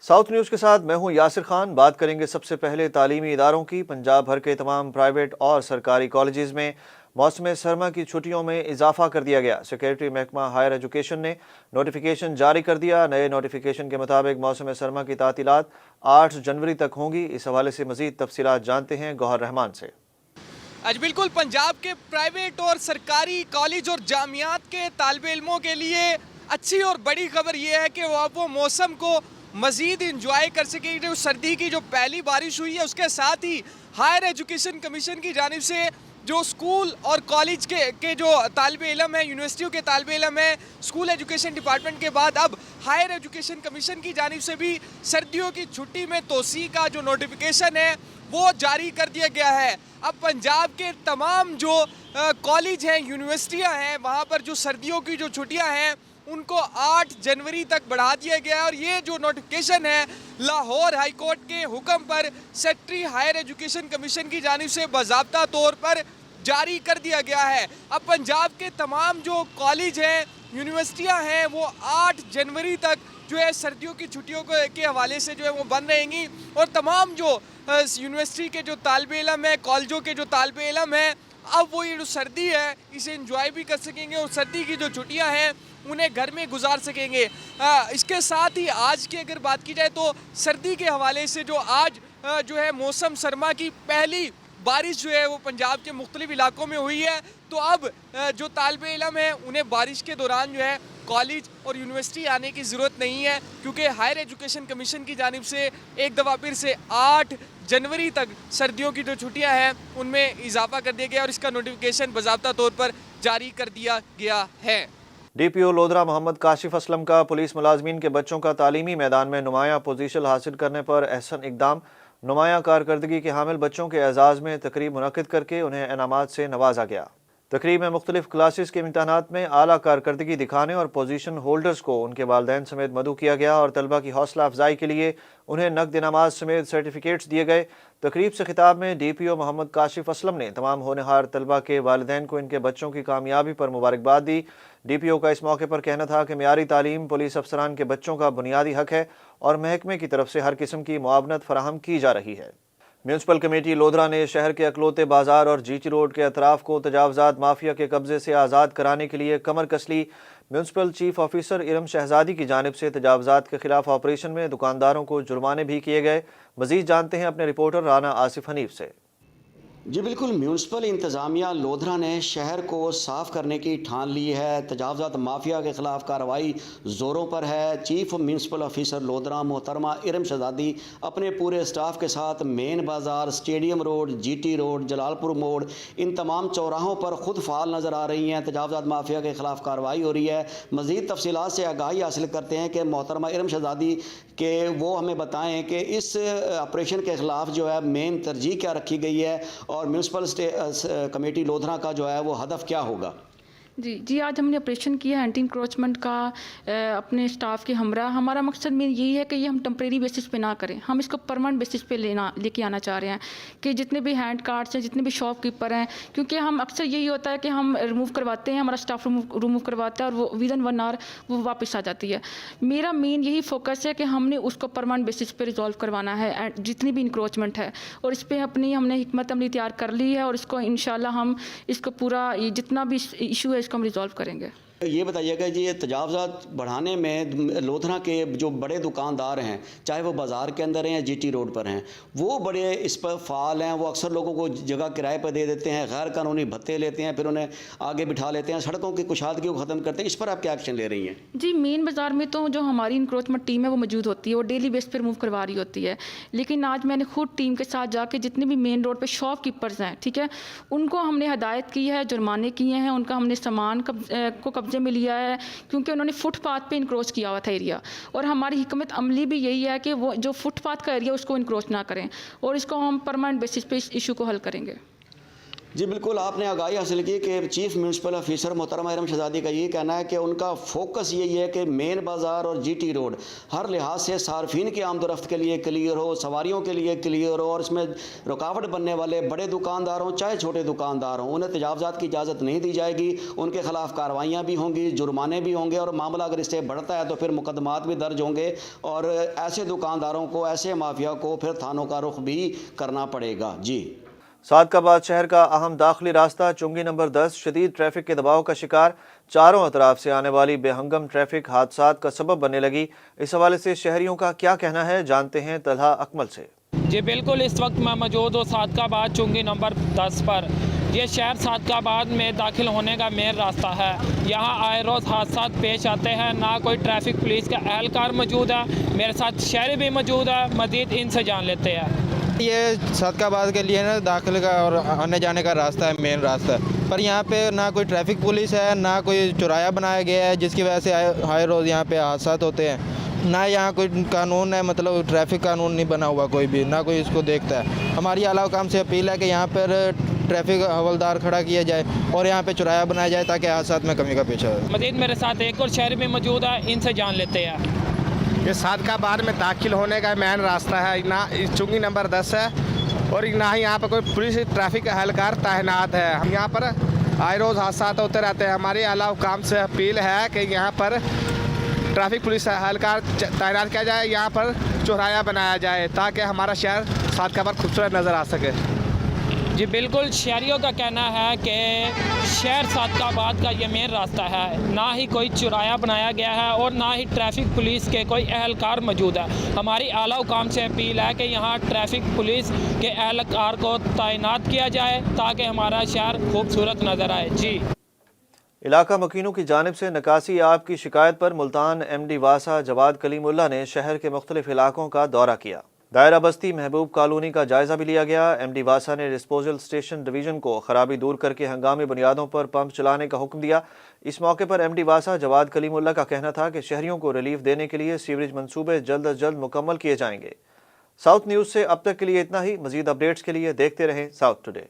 South news کے ساتھ میں ہوں یاسر خان۔ بات کریں گے سب سے پہلے تعلیمی اداروں کی۔ پنجاب بھر کے تمام پرائیویٹ اور سرکاری کالجز میں موسم سرما کی چھٹیوں میں اضافہ کر دیا گیا۔ سیکریٹری محکمہ ہائر ایجوکیشن نے نوٹیفیکیشن جاری کر دیا۔ نئے نوٹیفیکیشن کے مطابق موسم سرما کی تعطیلات 8 جنوری تک ہوں گی۔ اس حوالے سے مزید تفصیلات جانتے ہیں گوہر رحمان سے۔ آج بالکل پنجاب کے پرائیویٹ اور سرکاری کالج اور جامعات کے طالب علموں کے لیے اچھی اور بڑی خبر یہ ہے کہ وہ موسم کو مزید انجوائے کر سکیں۔ جو سردی کی جو پہلی بارش ہوئی ہے اس کے ساتھ ہی ہائر ایجوکیشن کمیشن کی جانب سے جو اسکول اور کالج کے جو طالب علم ہیں، یونیورسٹیوں کے طالب علم ہیں، اسکول ایجوکیشن ڈپارٹمنٹ کے بعد اب ہائر ایجوکیشن کمیشن کی جانب سے بھی سردیوں کی چھٹی میں توسیع کا جو نوٹیفیکیشن ہے وہ جاری کر دیا گیا ہے۔ اب پنجاب کے تمام جو کالج ہیں، یونیورسٹیاں ہیں، وہاں پر جو سردیوں کی جو چھٹیاں ہیں ان کو 8 جنوری تک بڑھا دیا گیا ہے۔ اور یہ جو نوٹیفیکیشن ہے لاہور ہائی کورٹ کے حکم پر سیکریٹری ہائر ایجوکیشن کمیشن کی جانب سے باضابطہ طور پر جاری کر دیا گیا ہے۔ اب پنجاب کے تمام جو کالج ہیں، یونیورسٹیاں ہیں، وہ 8 جنوری تک جو ہے سردیوں کی چھٹیوں کے حوالے سے جو ہے وہ بند رہیں گی۔ اور تمام جو یونیورسٹی کے جو طالب علم ہیں، کالجوں کے جو طالب علم ہیں، اب وہ یہ جو سردی ہے اسے انجوائے بھی کر سکیں گے اور سردی کی جو چھٹیاں ہیں انہیں گھر میں گزار سکیں گے۔ اس کے ساتھ ہی آج کی اگر بات کی جائے تو سردی کے حوالے سے جو آج جو ہے موسم سرما کی پہلی بارش جو ہے وہ پنجاب کے مختلف علاقوں میں ہوئی ہے۔ تو اب جو طالب علم ہیں انہیں بارش کے دوران جو ہے کالج اور یونیورسٹی آنے کی ضرورت نہیں ہے، کیونکہ ہائر ایجوکیشن کمیشن کی جانب سے ایک دفعہ پھر سے 8 جنوری تک سردیوں کی جو چھٹیاں ہیں ان میں اضافہ کر دیا گیا اور اس کا نوٹیفیکیشن باضابطہ طور پر جاری کر دیا گیا ہے۔ ڈی پی او لودھرا محمد کاشف اسلم کا پولیس ملازمین کے بچوں کا تعلیمی میدان میں نمایاں پوزیشن حاصل کرنے پر احسن اقدام۔ نمایاں کارکردگی کے حامل بچوں کے اعزاز میں تقریب منعقد کر کے انہیں انعامات سے نوازا گیا۔ تقریب میں مختلف کلاسز کے امتحانات میں اعلیٰ کارکردگی دکھانے اور پوزیشن ہولڈرز کو ان کے والدین سمیت مدعو کیا گیا اور طلبہ کی حوصلہ افزائی کے لیے انہیں نقد انعامات سمیت سرٹیفکیٹس دیے گئے۔ تقریب سے خطاب میں ڈی پی او محمد کاشف اسلم نے تمام ہونہار طلبہ کے والدین کو ان کے بچوں کی کامیابی پر مبارکباد دی۔ ڈی پی او کا اس موقع پر کہنا تھا کہ معیاری تعلیم پولیس افسران کے بچوں کا بنیادی حق ہے اور محکمے کی طرف سے ہر قسم کی معاونت فراہم کی جا رہی ہے۔ میونسپل کمیٹی لودھرا نے شہر کے اکلوتے بازار اور جی ٹی روڈ کے اطراف کو تجاوزات مافیا کے قبضے سے آزاد کرانے کے لیے کمر کس لی۔ میونسپل چیف آفیسر ارم شہزادی کی جانب سے تجاوزات کے خلاف آپریشن میں دکانداروں کو جرمانے بھی کیے گئے۔ مزید جانتے ہیں اپنے رپورٹر رانا آصف حنیف سے۔ جی بالکل، میونسپل انتظامیہ لودھرا نے شہر کو صاف کرنے کی ٹھان لی ہے۔ تجاوزات مافیا کے خلاف کارروائی زوروں پر ہے۔ چیف میونسپل آفیسر لودھرا محترمہ ارم شہزادی اپنے پورے اسٹاف کے ساتھ مین بازار، stadium road, G T road, Jalalpur موڑ، ان تمام چوراہوں پر خود فعال نظر آ رہی ہیں۔ تجاوزات مافیا کے خلاف کارروائی ہو رہی ہے۔ مزید تفصیلات سے آگاہی حاصل کرتے ہیں کہ محترمہ ارم شہزادی کہ وہ ہمیں بتائیں کہ اس آپریشن کے خلاف جو ہے مین ترجیح کیا رکھی گئی ہے اور میونسپل کمیٹی لودھرا کا جو ہے وہ ہدف کیا ہوگا؟ جی آج ہم نے آپریشن کیا ہے اینٹی انکروچمنٹ کا اپنے اسٹاف کے ہمراہ۔ ہمارا مقصد میں یہی ہے کہ یہ ہم ٹمپریری بیسس پہ نہ کریں، ہم اس کو پرماننٹ بیسس پہ لے کے آنا چاہ رہے ہیں کہ جتنے بھی ہینڈ کارٹس ہیں، جتنے بھی شاپ کیپر ہیں، کیونکہ ہم اکثر یہی ہوتا ہے کہ ہم ریموو کرواتے ہیں، ہمارا اسٹاف ریموو کرواتا ہے اور وہ ودن 1 آور وہ واپس آ جاتی ہے۔ میرا مین یہی فوکس ہے کہ ہم نے اس کو پرماننٹ بیسس پہ ریزالو کروانا ہے جتنی بھی انکروچمنٹ ہے، اور اس پہ ہم نے حکمت عملی تیار کر لی ہے اور اس کو انشاءاللہ ہم اس کو پورا جتنا بھی ایشو ہے اس کو ہم ریزالو کریں گے۔ یہ بتائیے گا جی، یہ تجاوزات بڑھانے میں لودھرا کے جو بڑے دکاندار ہیں، چاہے وہ بازار کے اندر ہیں یا جی ٹی روڈ پر ہیں، وہ بڑے اس پر فعال ہیں۔ وہ اکثر لوگوں کو جگہ کرائے پر دے دیتے ہیں، غیر قانونی بھتے لیتے ہیں، پھر انہیں آگے بٹھا لیتے ہیں، سڑکوں کی کشادگی کو ختم کرتے ہیں۔ اس پر آپ کیا ایکشن لے رہی ہیں؟ جی مین بازار میں تو جو ہماری انکروچمنٹ ٹیم ہے وہ موجود ہوتی ہے، وہ ڈیلی بیس پہ ریموو کروا رہی ہوتی ہے، لیکن آج میں نے خود ٹیم کے ساتھ جا کے جتنے بھی مین روڈ پہ شاپ کیپرز ہیں، ٹھیک ہے، ان کو ہم نے ہدایت کی ہے، جرمانے کیے ہیں، ان کا ہم نے سامان کو قبضے میں لیا ہے، کیونکہ انہوں نے فٹ پاتھ پہ انکروچ کیا ہوا تھا ایریا، اور ہماری حکمت عملی بھی یہی ہے کہ وہ جو فٹ پاتھ کا ایریا اس کو انکروچ نہ کریں، اور اس کو ہم پرماننٹ بیسس پہ اس ایشو کو حل کریں گے۔ جی بالکل، آپ نے آگاہی حاصل کی کہ چیف میونسپل آفیسر محترمہ ارم شہزادی کا یہ کہنا ہے کہ ان کا فوکس یہی ہے کہ مین بازار اور جی ٹی روڈ ہر لحاظ سے صارفین کی آمد و رفت کے لیے کلیئر ہو، سواریوں کے لیے کلیئر ہو، اور اس میں رکاوٹ بننے والے بڑے دکاندار ہوں چاہے چھوٹے دکاندار ہوں انہیں تجاوزات کی اجازت نہیں دی جائے گی، ان کے خلاف کارروائیاں بھی ہوں گی، جرمانے بھی ہوں گے، اور معاملہ اگر اس سے بڑھتا ہے تو پھر مقدمات بھی درج ہوں گے، اور ایسے دکانداروں کو، ایسے مافیا کو پھر تھانوں کا رخ بھی کرنا پڑے گا۔ جی صادقآباد شہر کا اہم داخلی راستہ چنگی نمبر 10 شدید ٹریفک کے دباؤ کا شکار، چاروں اطراف سے آنے والی بے ہنگم ٹریفک حادثات کا سبب بننے لگی۔ اس حوالے سے شہریوں کا کیا کہنا ہے، جانتے ہیں طلحہ اکمل سے۔ جی بالکل، اس وقت میں موجود ہوں صادقآباد چنگی نمبر 10 پر۔ یہ شہر صادقآباد میں داخل ہونے کا مین راستہ ہے۔ یہاں آئے روز حادثات پیش آتے ہیں، نہ کوئی ٹریفک پولیس کا اہلکار موجود ہے۔ میرے ساتھ شہری بھی موجود ہے، مزید ان سے جان لیتے ہیں۔ یہ صادقآباد کے لیے نا داخل کا اور آنے جانے کا راستہ ہے، مین راستہ، پر یہاں پہ نہ کوئی ٹریفک پولیس ہے، نہ کوئی چورایا بنایا گیا ہے جس کی وجہ سے ہائے روز یہاں پہ حادثات ہوتے ہیں، نہ یہاں کوئی قانون ہے، مطلب ٹریفک قانون نہیں بنا ہوا کوئی بھی، نہ کوئی اس کو دیکھتا ہے۔ ہماری اعلیٰ حکام سے اپیل ہے کہ یہاں پر ٹریفک حوالدار کھڑا کیا جائے اور یہاں پہ چورایا بنایا جائے تاکہ حادثات میں کمی کا پیش آئے۔ مزید میرے ساتھ ایک اور شہری بھی موجود ہے، ان سے جان لیتے ہیں۔ یہ صادقآباد میں داخل ہونے کا مین راستہ ہے، نہ چنگی نمبر 10 ہے، اور نہ ہی یہاں پر کوئی پولیس ٹریفک اہلکار تعینات ہے۔ ہم یہاں پر آئے روز حادثات ہوتے رہتے ہیں۔ ہماری اعلیٰ حکام سے اپیل ہے کہ یہاں پر ٹریفک پولیس اہلکار تعینات کیا جائے، یہاں پر چورایا بنایا جائے تاکہ ہمارا شہر صادقآباد خوبصورت نظر آ سکے۔ جی بالکل، شہریوں کا کہنا ہے کہ شہر صادقآباد کا یہ مین راستہ ہے، نہ ہی کوئی چورایا بنایا گیا ہے اور نہ ہی ٹریفک پولیس کے کوئی اہلکار موجود ہے۔ ہماری اعلیٰ حکام سے اپیل ہے کہ یہاں ٹریفک پولیس کے اہلکار کو تعینات کیا جائے تاکہ ہمارا شہر خوبصورت نظر آئے۔ جی علاقہ مکینوں کی جانب سے نکاسی آب کی شکایت پر ملتان ایم ڈی واسا جواد کلیم اللہ نے شہر کے مختلف علاقوں کا دورہ کیا۔ دائرہ بستی محبوب کالونی کا جائزہ بھی لیا گیا۔ ایم ڈی واسا نے ڈسپوزل اسٹیشن ڈویژن کو خرابی دور کر کے ہنگامی بنیادوں پر پمپ چلانے کا حکم دیا۔ اس موقع پر ایم ڈی واسا جواد کلیم اللہ کا کہنا تھا کہ شہریوں کو ریلیف دینے کے لیے سیوریج منصوبے جلد از جلد مکمل کیے جائیں گے۔ ساؤتھ نیوز سے اب تک کے لیے اتنا ہی۔ مزید اپڈیٹس کے لیے دیکھتے رہیں ساؤتھ ٹوڈے۔